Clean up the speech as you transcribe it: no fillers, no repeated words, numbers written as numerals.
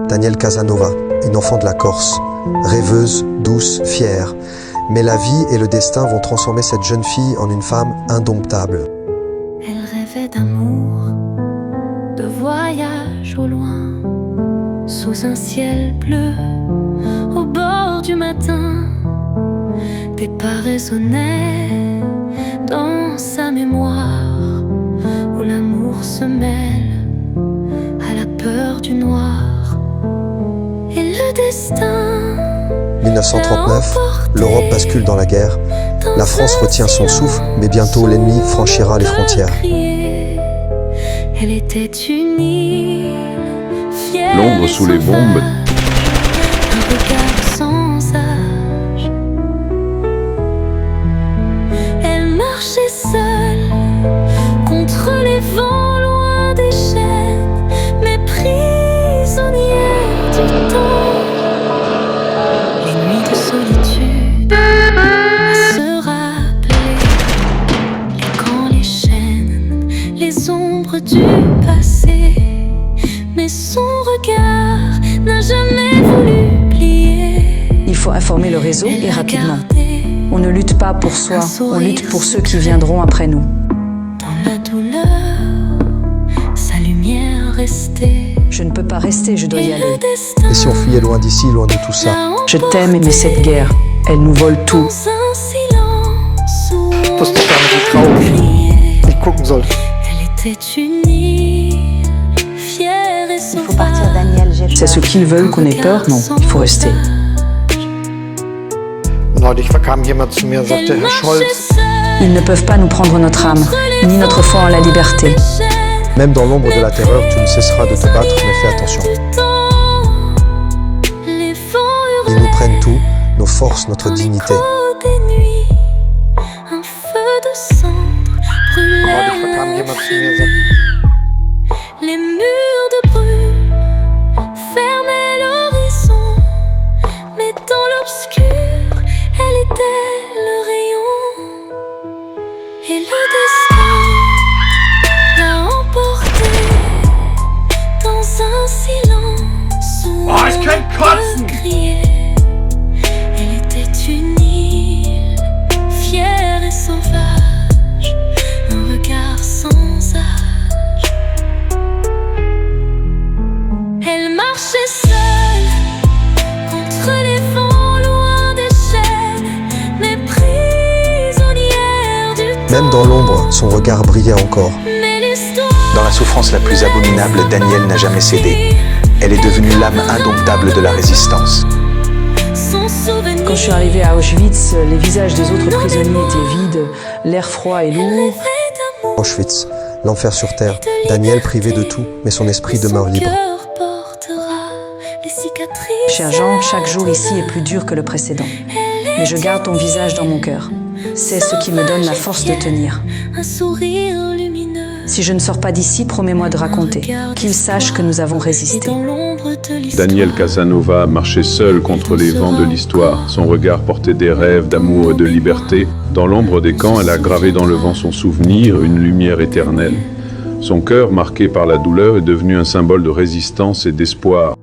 Danielle Casanova, une enfant de la Corse, rêveuse, douce, fière. Mais la vie et le destin vont transformer cette jeune fille en une femme indomptable. Elle rêvait d'amour, de voyage au loin, sous un ciel bleu, au bord du matin. Des pas résonnaient dans sa mémoire, où l'amour se mêle à la peur du noir. Et le destin 1939, l'Europe bascule dans la guerre. La France retient son souffle, mais bientôt l'ennemi franchira les frontières. Elle était une île, fière L'ombre et sous les sauvage, bombes. un regard sans âge. Elle marchait seule contre les vents, loin des chaînes, mais prisonnière du temps. Les nuits de solitude à se rappeler, les camps, les chaînes, les ombres du passé. Mais son regard n'a jamais voulu plier. Il faut informer le réseau et rapidement. On ne lutte pas pour soi, on lutte pour ceux qui viendront après nous. Dans la douleur, sa lumière restait. Je ne peux pas rester, je dois y aller. Et si on fuyait loin d'ici, loin de tout ça? Je t'aime, mais cette guerre, elle nous vole tout. Dans un silence où Ich wusste gar nicht, wie traurig ich gucken sollte. elle était une île, fière et Il faut partir, sauvage. Daniel, j'ai C'est peur. ce qu'ils veulent qu'on ait peur? Non, il faut rester. Neulich kam jemand zu mir und sagte, Elle Herr Scholz, marchait seule Ils ne peuvent pas nous prendre notre âme, ni notre foi en la liberté. Même dans l'ombre de la terreur, tu ne cesseras de te battre, mais fais attention. Les vents Ils nous prennent tout, nos forces, notre dignité. des nuits, un feu de cendre neulich brûlait kam la jemand zu vie. mir und sagte, Les murs de brume fermaient l'horizon, mais dans l'obscur, elle était le rayon. Et le destin l'a emportée dans un silence où Oh, ich kann on kotzen! peut crier. Elle était une île, fière et sauvage, un regard sans âge. Elle marchait seule contre les vents, loin des chaînes, mais prisonnière du temps. Même dans l'ombre, son regard brillait encore. Mais l'histoire Dans la souffrance la plus abominable, Danielle n'a jamais cédé. Elle est devenue l'âme indomptable de la résistance. son souvenir. Quand je suis arrivée à Auschwitz, les visages des autres prisonniers étaient vides, l'air froid et lourd. Auschwitz, l'enfer sur terre. Danielle privé de tout, mais son esprit demeure Son libre. cœur portera les cicatrices. Cher Jean, chaque jour ici est plus dur que le précédent. Mais je garde ton visage dans mon cœur. C'est ce qui me donne la force de tenir. Un sourire lumineux. Si je ne sors pas d'ici, promets-moi de raconter, qu'ils sachent que nous avons Et résisté. dans l'ombre de l'histoire, Danielle Casanova marchait seule contre les vents de l'histoire. Son regard portait des rêves d'amour et de liberté. Dans l'ombre des camps, elle a gravé dans le vent son souvenir, une lumière éternelle. Son cœur, marqué par la douleur, est devenu un symbole de résistance et d'espoir.